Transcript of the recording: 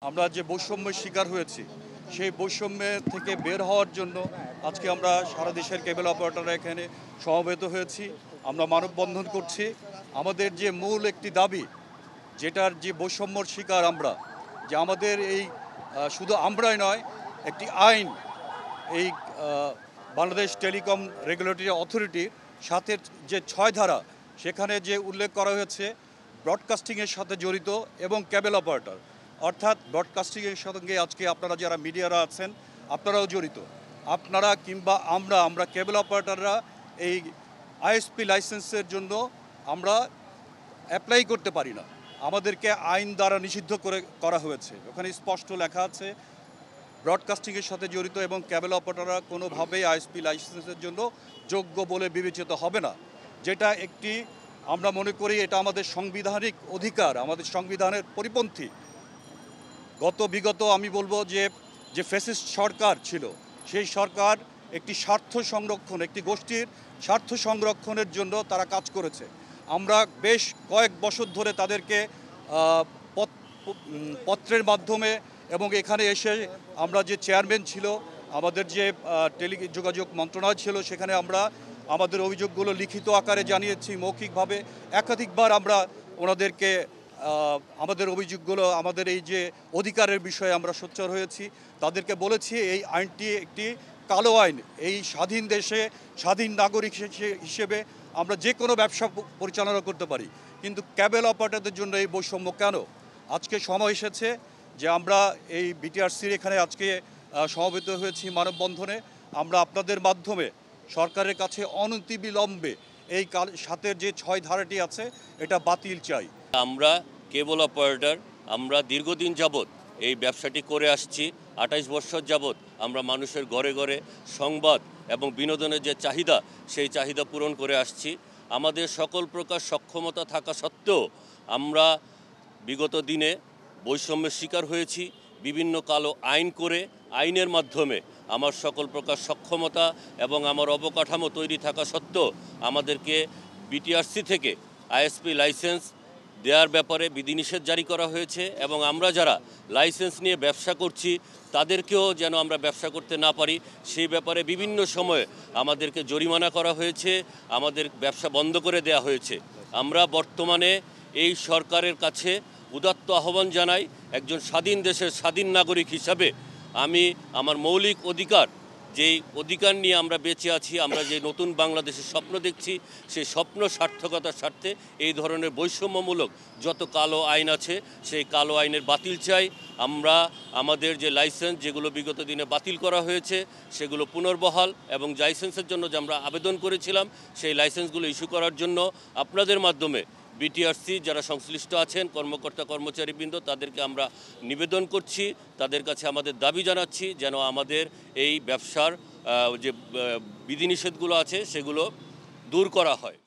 আমরা যে বৈষম্যের শিকার হয়েছি সেই বৈষম্যের থেকে বের হওয়ার জন্য আজকে আমরা সারা দেশের কেবল অপারেটররা এখানে সমবেত হয়েছি। আমরা মানববন্ধন করছি। আমাদের যে মূল একটি দাবি, যেটার যে বৈষম্যর শিকার আমরা, যে আমাদের এই শুধু আমরাই নয়, একটি আইন এই বাংলাদেশ টেলিকম রেগুলেটরি অথরিটির সাথে যে ৬ ধারা, সেখানে যে উল্লেখ করা হয়েছে ব্রডকাস্টিংয়ের সাথে জড়িত এবং কেবল অপারেটর, অর্থাৎ ব্রডকাস্টিংয়ের সঙ্গে আজকে আপনারা যারা মিডিয়ারা আছেন আপনারাও জড়িত। আপনারা কিংবা আমরা কেবল অপারেটররা এই আইএসপি লাইসেন্সের জন্য আমরা অ্যাপ্লাই করতে পারি না। আমাদেরকে আইন দ্বারা নিষিদ্ধ করা হয়েছে। ওখানে স্পষ্ট লেখা আছে ব্রডকাস্টিংয়ের সাথে জড়িত এবং কেবল অপারেটররা কোনোভাবেই আইএসপি লাইসেন্সের জন্য যোগ্য বলে বিবেচিত হবে না। যেটা একটি আমরা মনে করি এটা আমাদের সাংবিধানিক অধিকার, আমাদের সংবিধানের পরিপন্থী। বিগত আমি বলবো যে ফ্যাসিস্ট সরকার ছিল, সেই সরকার একটি স্বার্থ সংরক্ষণ, একটি গোষ্ঠীর স্বার্থ সংরক্ষণের জন্য তারা কাজ করেছে। আমরা বেশ কয়েক বছর ধরে তাদেরকে পত্রের মাধ্যমে এবং এখানে এসে আমরা যে চেয়ারম্যান ছিল, আমাদের যে টেলিযোগাযোগ মন্ত্রণালয় ছিল, সেখানে আমরা আমাদের অভিযোগগুলো লিখিত আকারে জানিয়েছি, মৌখিকভাবে একাধিকবার আমরা ওনাদেরকে আমাদের অভিযোগগুলো, আমাদের এই যে অধিকারের বিষয়ে আমরা সোচ্চার হয়েছি। তাদেরকে বলেছি এই আইনটি একটি কালো আইন। এই স্বাধীন দেশে স্বাধীন নাগরিক হিসেবে আমরা যে কোনো ব্যবসা পরিচালনা করতে পারি, কিন্তু ক্যাবেল অপারেটরদের জন্য এই বৈষম্য কেন? আজকে সময় এসেছে যে আমরা এই বিটিআরসির এখানে আজকে সমবেত হয়েছি মানববন্ধনে। আমরা আপনাদের মাধ্যমে সরকারের কাছে অনতিবিলম্বে এই সাথের যে ৬ ধারাটি আছে এটা বাতিল চাই। আমরা কেবল অপারেটর, আমরা দীর্ঘদিন যাবৎ এই ব্যবসাটি করে আসছি। ২৮ বছর যাবৎ আমরা মানুষের ঘরে ঘরে সংবাদ এবং বিনোদনের যে চাহিদা, সেই চাহিদা পূরণ করে আসছি। আমাদের সকল প্রকার সক্ষমতা থাকা সত্ত্বেও আমরা বিগত দিনে বৈষম্যের শিকার হয়েছি। বিভিন্ন কালো আইন করে আইনের মাধ্যমে আমার সকল প্রকার সক্ষমতা এবং আমার অবকাঠামো তৈরি থাকা সত্ত্বেও আমাদেরকে বিটিআরসি থেকে আইএসপি লাইসেন্স দেওয়ার ব্যাপারে বিধিনিষেধ জারি করা হয়েছে এবং আমরা যারা লাইসেন্স নিয়ে ব্যবসা করছি তাদেরকেও যেন আমরা ব্যবসা করতে না পারি সেই ব্যাপারে বিভিন্ন সময়ে আমাদেরকে জরিমানা করা হয়েছে, আমাদের ব্যবসা বন্ধ করে দেওয়া হয়েছে। আমরা বর্তমানে এই সরকারের কাছে উদাত্ত আহ্বান জানাই, একজন স্বাধীন দেশের স্বাধীন নাগরিক হিসাবে আমি আমার মৌলিক অধিকার, যেই অধিকার নিয়ে আমরা বেঁচে আছি, আমরা যে নতুন বাংলাদেশের স্বপ্ন দেখছি, সেই স্বপ্ন সার্থকতার স্বার্থে এই ধরনের বৈষম্যমূলক যত কালো আইন আছে সেই কালো আইনের বাতিল চাই। আমরা আমাদের যে লাইসেন্স যেগুলো বিগত দিনে বাতিল করা হয়েছে সেগুলো পুনর্বহাল এবং লাইসেন্সের জন্য যে আমরা আবেদন করেছিলাম সেই লাইসেন্সগুলো ইস্যু করার জন্য আপনাদের মাধ্যমে বিটিআরসি যারা সংশ্লিষ্ট আছেন কর্মকর্তা কর্মচারীবৃন্দ তাদেরকে আমরা নিবেদন করছি, তাদের কাছে আমাদের দাবি জানাচ্ছি যেন আমাদের এই ব্যবসার যে বিধিনিষেধগুলো আছে সেগুলো দূর করা হয়।